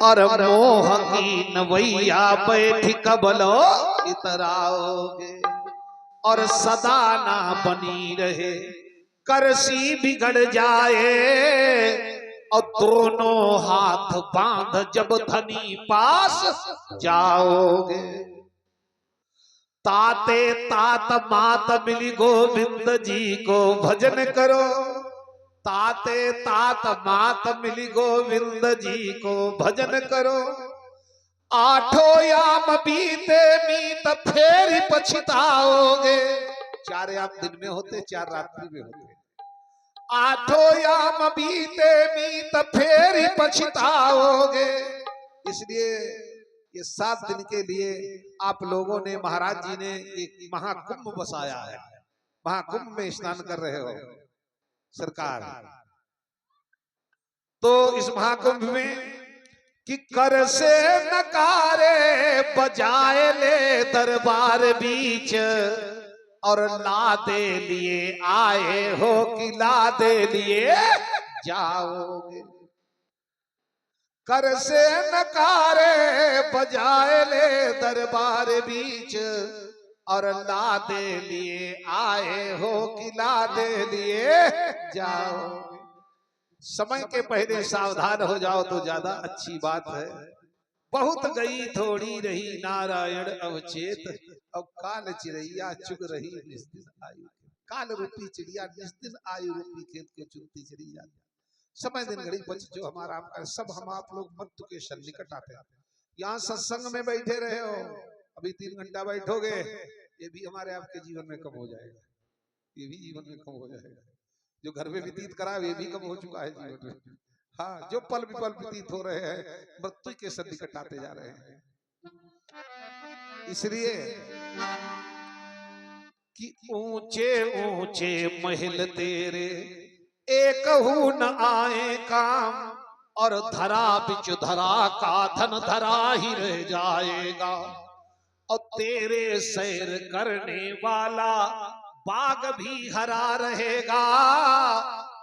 और मोह की नवैया बैठ कबलो इतराओगे, और सदा ना बनी रहे करसी बिगड़ जाए, और दोनों हाथ बांध जब धनी पास जाओगे। ताते तात मात मिली गोविंद जी को भजन करो, ताते तात मात मिली गोविंद जी को भजन करो। आठों याम बीते मीत फेर पछताओगे। 4 याम दिन में होते, 4 रात्रि में होते। आठों याम बीते मीत फेर पछताओगे। इसलिए ये 7 दिन के लिए आप लोगों ने, महाराज जी ने एक महाकुंभ बसाया है। महाकुंभ में स्नान कर रहे हो सरकार। तो इस महाकुंभ में कि कर से नकारे बजाए ले दरबार बीच, और लादे लिए आए हो कि लादे लिए जाओगे। कर से नकारे बजाए ले दरबार बीच, और लादे लिए आए हो कि लादे लिए जाओगे। समय के पहले सावधान हो जाओ तो ज्यादा अच्छी बात है। बहुत गई थोड़ी रही नारायण अवचेत, अब काल चिड़ैया चुग रही निस्दिन आयु। काल रूपी चिड़िया निस्दिन आयु रूपी खेत को चुनती चली जाती। समय दिन घड़ी बच जो हमारा सब हम आप लोग मृत्यु के सन्निकट आते हैं। यहाँ सत्संग में बैठे रहे हो, अभी 3 घंटा बैठोगे, ये भी हमारे आपके जीवन में कम हो जाएगा, ये भी जीवन में कम हो जाएगा। जो घर में व्यतीत करा ये भी कम हो चुका है जीवन में। हाँ, जो पल विपल व्यतीत हो रहे हैं मृत्यु के सन्निकट आते जा रहे हैं। इसलिए कि ऊंचे ऊंचे महल तेरे एक हूं न आए काम, और धरा बिच धरा का धन धरा ही रह जाएगा। और तेरे सैर करने वाला बाग भी हरा रहेगा,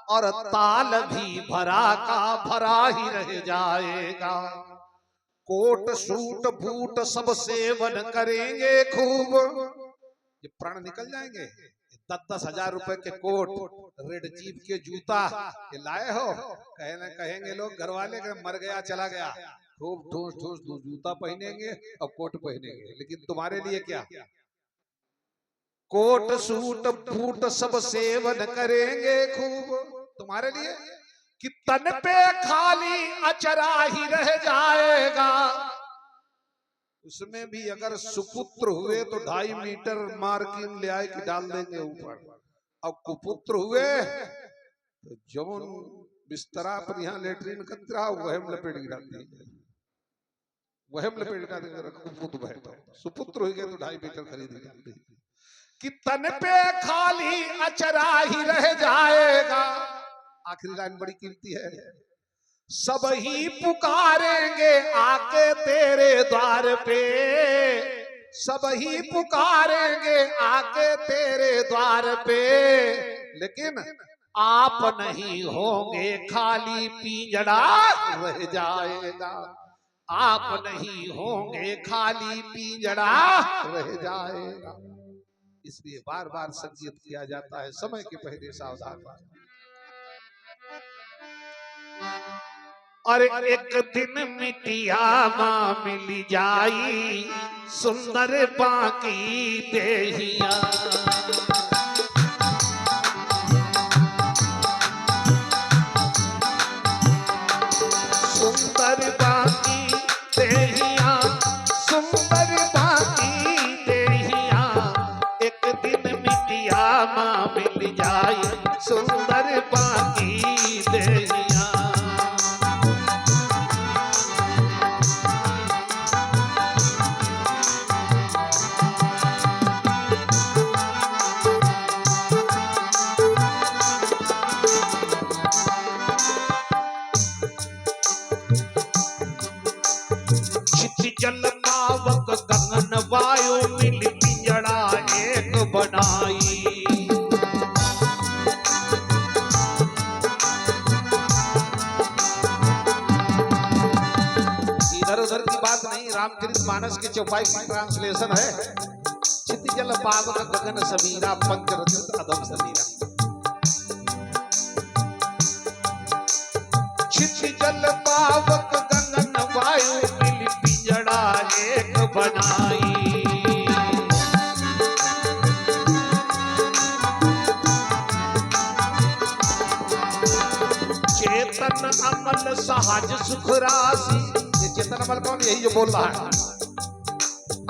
और ताल भी भरा का भरा ही रह जाएगा। कोट सूट बूट सब सेवन करेंगे खूब, ये प्राण निकल जाएंगे। 10-10 हजार रुपए के कोट, रेड चीफ के जूता ये लाए हो, कहेंगे लोग घर वाले मर गया चला गया, खूब ठूस ठूस जूता पहनेंगे और कोट पहनेंगे। लेकिन तुम्हारे लिए क्या? कोट सूट बूट सब सेवन करेंगे खूब तुम्हारे लिए, कि तन पे खाली अचरा ही रह जाएगा। उसमें भी अगर सुपुत्र हुए तो 2.5 मीटर मार्किन ले आए कि डाल देंगे ऊपर, और कुपुत्र हुए तो जौन बिस्तरा पर यहाँ लेटरिन कतरा वह लपेट गिरा देंगे, वह लपेट गिरा देंगे। कुपुत्र बैठो, सुपुत्र हो गए तो 2.5 मीटर खरीद देंगे। कि तन पे खाली अचरा ही रह जाएगा। आखिरी लाइन बड़ी कीमती है। सब ही पुकारेंगे आके तेरे द्वार पे, सब ही पुकारेंगे आके तेरे द्वार पे, लेकिन आप नहीं होंगे खाली पिंजड़ा रह जाएगा। आप नहीं होंगे खाली पिंजड़ा रह जाएगा। इसलिए बार बार संकेत किया जाता है, समय के पहले सावधान। और एक दिन मिटिया मां मिल जाई, सुंदर बाकी देहिया। सुंदर बाकी देहिया, सुंदर बाकी देहिया, एक दिन मिटिया मां मिल जाई, सुंदर बाकी देहिया। जल पावक गगन वायु मिल पिंजड़ा एक बनाई। उधर की बात नहीं, रामचरितमानस के चौपाई की ट्रांसलेशन है। क्षिति जल पावक गगन समीरा, पंचरथित अधम समीरा। क्षिति जल पावक गगन वायु, मिल पिंजड़ा एक बनाई। चेतन अमल सहज सुख राशि, ये चेतन अमल कौन? यही जो बोल रहा है।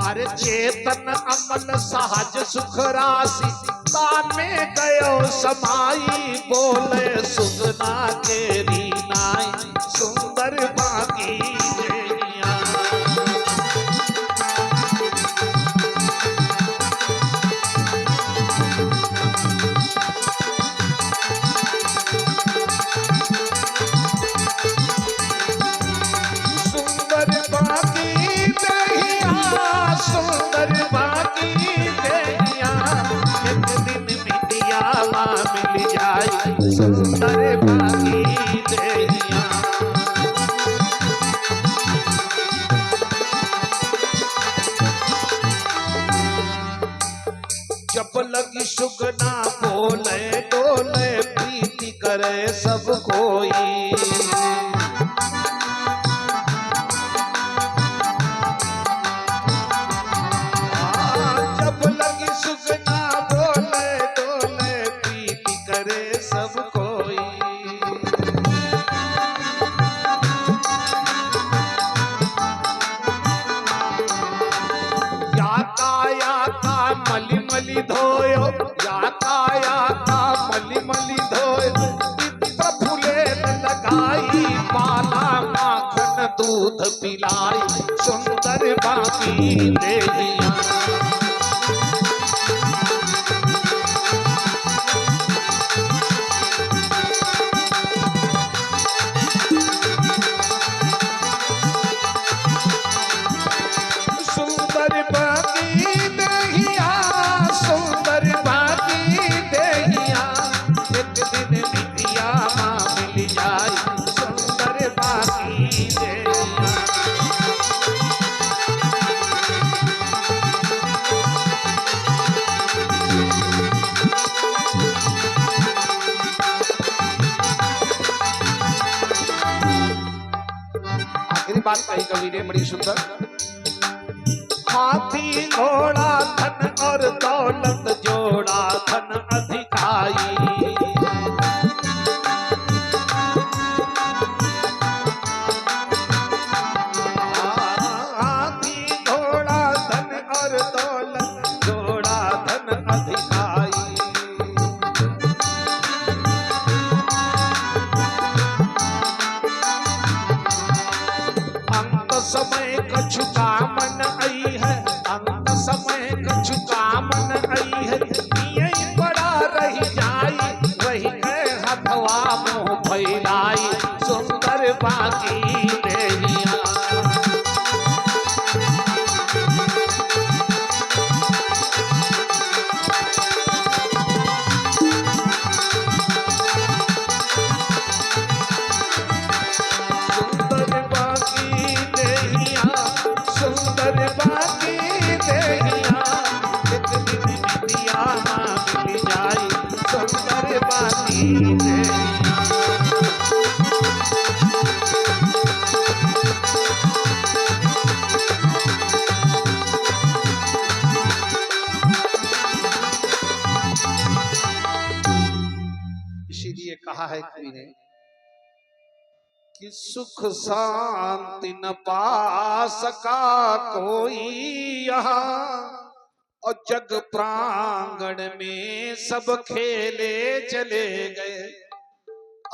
अरे चेतन अमल सहज सुख राशि, ताने गयो समाई, बोले सुगना के रीनाई, सुंदर बाकी देनिया। सुंदर बाकी देनिया। जब लगी सुगना बोले डोले, प्रीति करे सब कोई। जब लगी सुगना बोले डोले, प्रीति करे सब कोई। याता मली मली धोयो, याता मली मली धोयो, इत्र फूले लगाई, पाला माखन दूध पिलाई, सुंदर बाकी देनिया। सुंदर बाकी देहिया, सुंदर बाकी देहिया, एक दिन बिटिया माँ मिल जाए, सुंदर बाकी देहिया। आखिरी बात कही कवि ने बड़ी सुंदर। हाथी घोड़ा धन और दौलत जोड़ा, धन अधिकाई। हाथी घोड़ा धन और दौलत जोड़ा, धन अधिकाई। अंत समय कछु कामन आई है, अंत समय कछु कामन आई है, यही बड़ा रही जाई, वही है हथवा मुँह फैलाई, सुंदर बाकी देनिया। सुंदर बाकी देनिया, सुंदर बाकी देनिया, एक दिन बिटिया माँ मिल जाई, सुंदर बाकी देनिया। इसीलिए कहा है कवि ने कि सुख शांति न पा सका कोई यहाँ, और जग प्रांगण में सब खेले चले गए,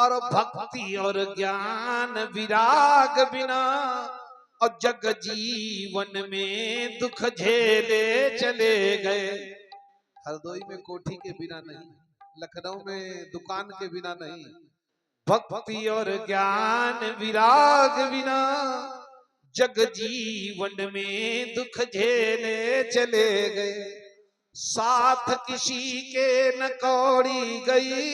और भक्ति और ज्ञान विराग बिना, और जग जीवन में दुख झेले चले गए। हरदोई में कोठी के बिना नहीं, लखनऊ में दुकान के बिना नहीं, भक्ति और ज्ञान विराग बिना, जग जीवन में दुख झेले चले गए। साथ किसी के न कौड़ी गई,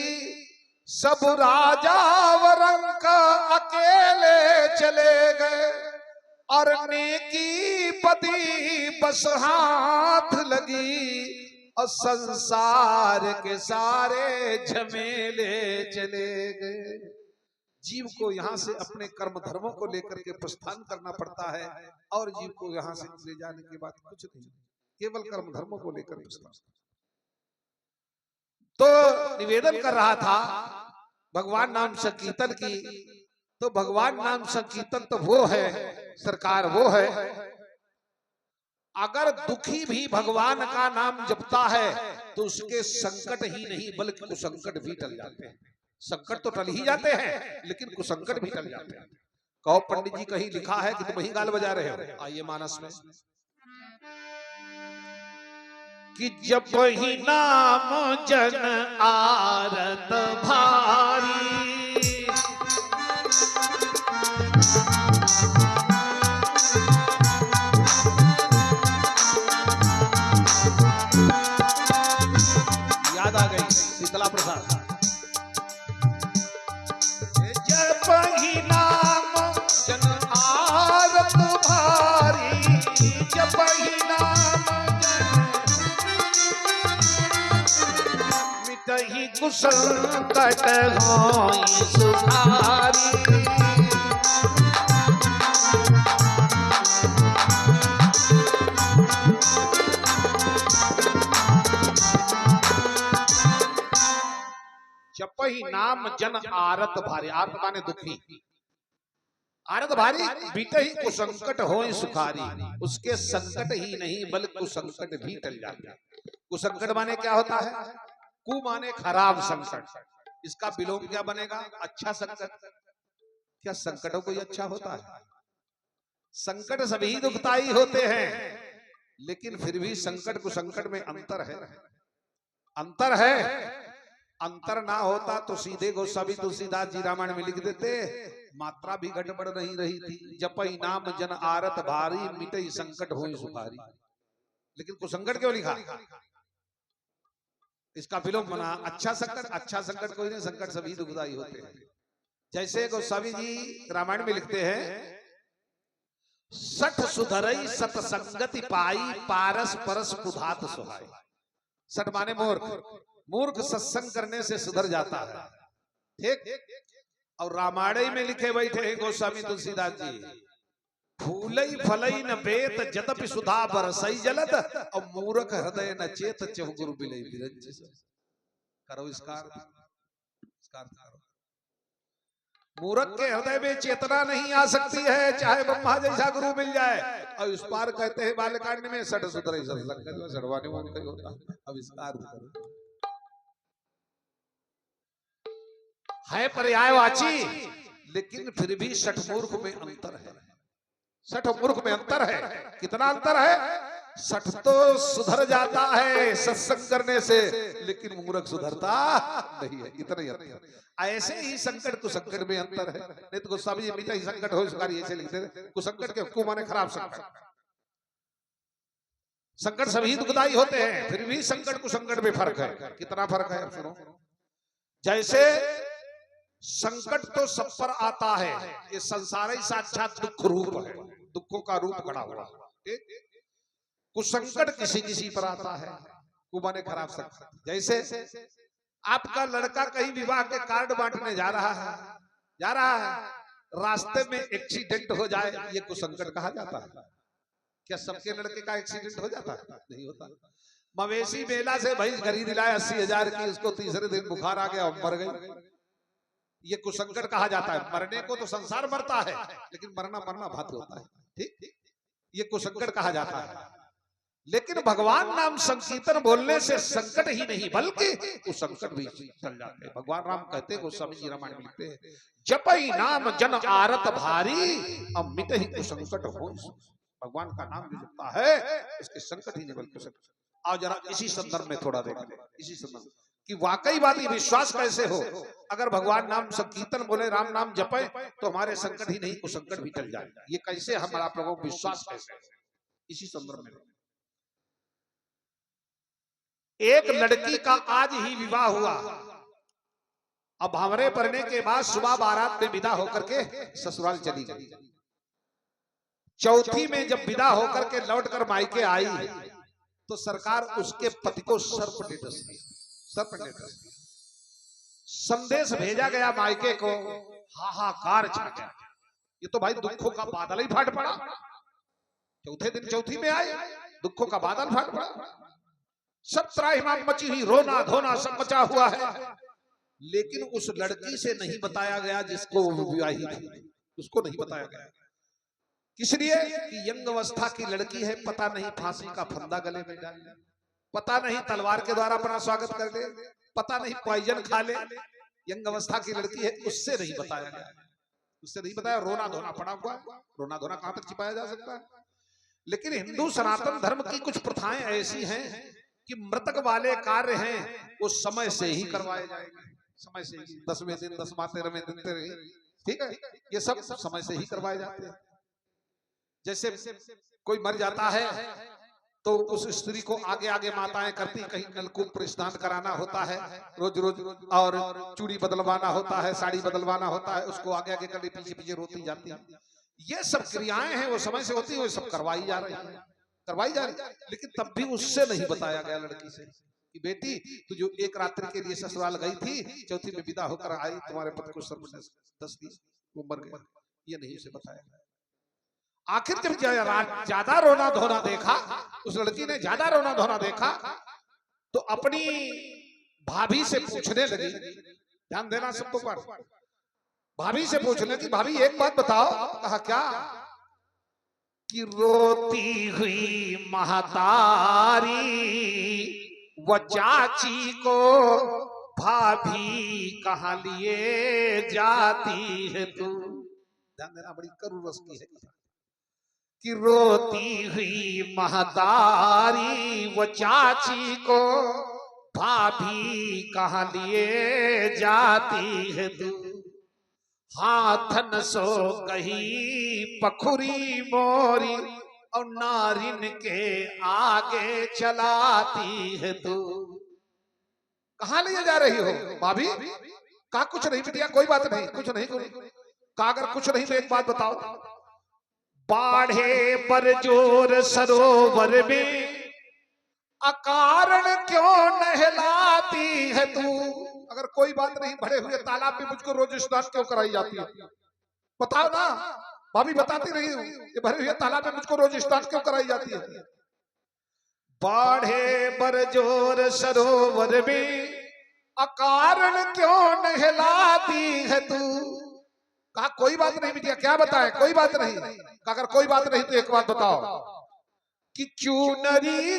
सब राजा वरंग का अकेले चले गए, और नेकी बदी बस हाथ लगी और संसार के सारे झमेले चले गए। जीव को यहाँ से अपने कर्म धर्मों को लेकर के प्रस्थान करना पड़ता है और जीव को यहाँ से ले जाने के बाद कुछ नहीं, केवल कर्म धर्मों को लेकर प्रस्थान। तो निवेदन कर रहा था भगवान नाम संकीर्तन की। तो भगवान नाम संकीर्तन तो वो है सरकार, वो है अगर दुखी भी भगवान का नाम जपता है तो उसके संकट ही नहीं बल्कि कुसंकट भी टल जाते हैं। संकट तो टल ही जाते हैं लेकिन कुसंकट भी टल जाते हैं। कहो पंडित जी कहीं लिखा है कि तुम ही गाल बजा रहे हो? आइए मानस में कि जब ही नाम जन आरत भारी, याद आ गई शीतला प्रसाद। जब ही नाम जन आरत भारी, जब ही नाम कहीं कुसंकट होई सुधारी। जपहि नाम जन आरत भारी, आरत माने दुखी, आरत भारी बीतहि कुसंकट होई सुखारी। उसके संकट ही नहीं बल्कि कुसंकट भी टल जाते हैं। कुसंकट माने क्या होता है? कु माने खराब संकट। इसका विलोम क्या बनेगा? अच्छा संकट। क्या संकटों कोई अच्छा होता है? संकट सभी दुखदाई होते हैं लेकिन फिर भी संकट को संकट में अंतर है, अंतर है। अंतर ना होता तो सीधे गोस्वामी तुलसीदास जी रामायण में लिख देते, मात्रा भी गड़बड़ नहीं रही थी। जपहि नाम जन आरत भारी, मिटई संकट होई सुखारी। लेकिन कुसंकट क्यों लिखा? इसका विलोम बना अच्छा संकट। अच्छा संकट कोई नहीं, संकट सभी दुखदाई होते हैं। जैसे गोस्वामी जी रामायण में लिखते हैं, सठ सुधरई सतसंगति पाई, पारस परस कुधात सुहाई। सठ माने मूर्ख, मूर्ख सत्संग करने से सुधर जाता है। ठीक। और रामायण में लिखे बैठे हैं गोस्वामी तुलसीदास जी, फूलई फलई न बेत जदपि सुधा बरसई जलद, और मूर्ख हृदय न चेत चहु गुरु बिलई बिरंज। करो इसका करो। मूर्ख के हृदय में चेतना नहीं आ सकती है चाहे ब्रह्मा जैसा गुरु मिल जाए। और इस पार कहते हैं बालकांड में सठ सुधरई सत्संग, सड़वाने में उनका ही होता। अब इसका अर्थ करो, है पर्यायवाची लेकिन फिर भी सठ मूर्ख में अंतर है। सठ मूर्ख में अंतर है। कितना अंतर है? सठ तो सुधर जाता है सत्संग करने से लेकिन मूर्ख सुधरता नहीं है। इतना ही अंतर। ऐसे ही संकट कुसंकट में अंतर है। नहीं तो गोस्वामी जी मीठा ही संकट हो सुखारी ऐसे लिखते थे। कुसंकट के को माने खराब संकट। संकट सभी दुखदाई होते हैं फिर भी संकट कुसंकट में फर्क है। कितना फर्क है? सुनो, जैसे संकट तो सब पर आता है, ये संसार ही साक्षात दुख रूप है, दुखों का रूप खड़ा हुआ। कुसंकट किसी किसी पर आता है, कुमाने खराब संकट। जैसे आपका लड़का कहीं विवाह के कार्ड बांटने जा रहा है, रास्ते में एक्सीडेंट हो जाए, ये कुसंकट कहा जाता है। क्या सबके लड़के का एक्सीडेंट हो जाता है? नहीं होता। मवेशी मेला से भैंस खरीद लाए 80,000 की, उसको तीसरे दिन बुखार आ गया और मर गई, ये कुसंकट कहा जाता है। मरने को तो संसार मरता है लेकिन मरना भात होता है। ठीक, ये कुसंकट कहा जाता है। लेकिन भगवान नाम संकीर्तन बोलने से संकट ही नहीं बल्कि कुसंकट भी चल जाते हैं। भगवान राम कहते हैं, गोस्वामी जी रामायण में लिखते हैं, जपहि नाम जन आरत भारी, अब मिटहि कुसंकट होई। भगवान का नाम जो जपता है उसके संकट ही नहीं बल्कि कुसंकट। आओ जरा इसी संदर्भ में थोड़ा देख ले, इसी संदर्भ कि वाकई बात ये विश्वास कैसे हो। अगर भगवान नाम संकीर्तन बोले, राम नाम जपे तो हमारे संकट ही नहीं कुसंकट भी टल जाए। ये कैसे हमारा आप लोगों को विश्वास कैसे है? इसी संदर्भ में एक लड़की का आज ही विवाह हुआ। अब भावरे पड़ने के बाद सुबह बारात में विदा होकर के ससुराल चली गई। चौथी में जब विदा होकर के लौट कर मायके आई तो सरकार उसके पति को सर्प ने डस दिया। संदेश भेजा गया मायके को, हाहाकार छा गया। ये तो भाई दुखों का बादल ही फाट पड़ा। चौथे दिन चौथी में आए, दुखों का बादल फाट पड़ा। सब त्राहिमाम मची हुई, रोना धोना सब मचा हुआ है। लेकिन उस लड़की से नहीं बताया गया जिसको वो विवाही थी, उसको नहीं बताया गया। किस लिए? कि यंग अवस्था की लड़की है, पता नहीं फांसी का फंदा गले में डाल ले, पता नहीं तलवार के द्वारा अपना स्वागत कर ले, पता नहीं पॉइजन खा ले। यंग अवस्था की लड़की है, उससे नहीं बताया गया, उससे नहीं बताया। रोना धोना पड़ा हुआ, रोना धोना कहां तक छिपाया जा सकता है? लेकिन हिंदू सनातन धर्म की कुछ प्रथाएं ऐसी हैं कि मृतक वाले कार्य हैं वो समय से ही करवाए जाएंगे, समय से ही। 10वें दिन 10वां 13वें दिन 13, ठीक है, ये सब समय से ही करवाए जाते हैं। जैसे कोई मर जाता है तो उस स्त्री को आगे आगे माताएं करती, कहीं नलकूप पर स्नान कराना होता है रोज रोज, और चूड़ी बदलवाना होता है, साड़ी बदलवाना होता है, उसको आगे आगे करके पीछे पीछे रोती जाती है। ये सब क्रियाएं हैं वो समय से होती है, वो सब करवाई जा रही है, करवाई जा रही है। लेकिन तब भी उससे नहीं बताया गया लड़की से कि बेटी तू जो एक रात्रि के लिए ससुराल गई थी, चौथी में विदा होकर आई, तुम्हारे पति को सर्प ने डस दिया, वो मर गया। ये नहीं उसे बताया गया। आखिर जब ज्यादा रोना धोना देखा, उस लड़की ने ज्यादा रोना धोना देखा तो अपनी भाभी से पूछने लगी, ध्यान देना सबको पर, भाभी से पूछने की, भाभी एक बात बताओ। कहा क्या? कि रोती हुई महतारी वो चाची को भाभी कहाँ लिए जाती है तू। ध्यान देना, बड़ी करुण रस की है। कि रोती हुई महतारी वो चाची को भाभी कहाँ लिए जाती है तू। हाथन सो गई पखुरी मोरी और नारिन के आगे चलाती है तू। कहाँ ले जा रही हो भाभी? कहा कुछ नहीं बिटिया, कोई बात नहीं, कुछ नहीं। कहा अगर कुछ नहीं तो एक बात बताओ, बाढ़े पर जोर सरोवर में अकारण क्यों नहलाती है तू। अगर कोई बात नहीं, भरे हुए तालाब में मुझको रोज स्नान क्यों कराई जाती है? बताओ ना भाभी, बताती रही हूँ, ये भरे हुए तालाब में मुझको रोज स्नान क्यों कराई जाती है? बाढ़े पर जोर सरोवर में अकारण क्यों नहलाती है तू। कहा कोई बात नहीं बिटिया, क्या बताए? कोई बात नहीं। अगर कोई बात नहीं तो एक बात बताओ कि चूनरी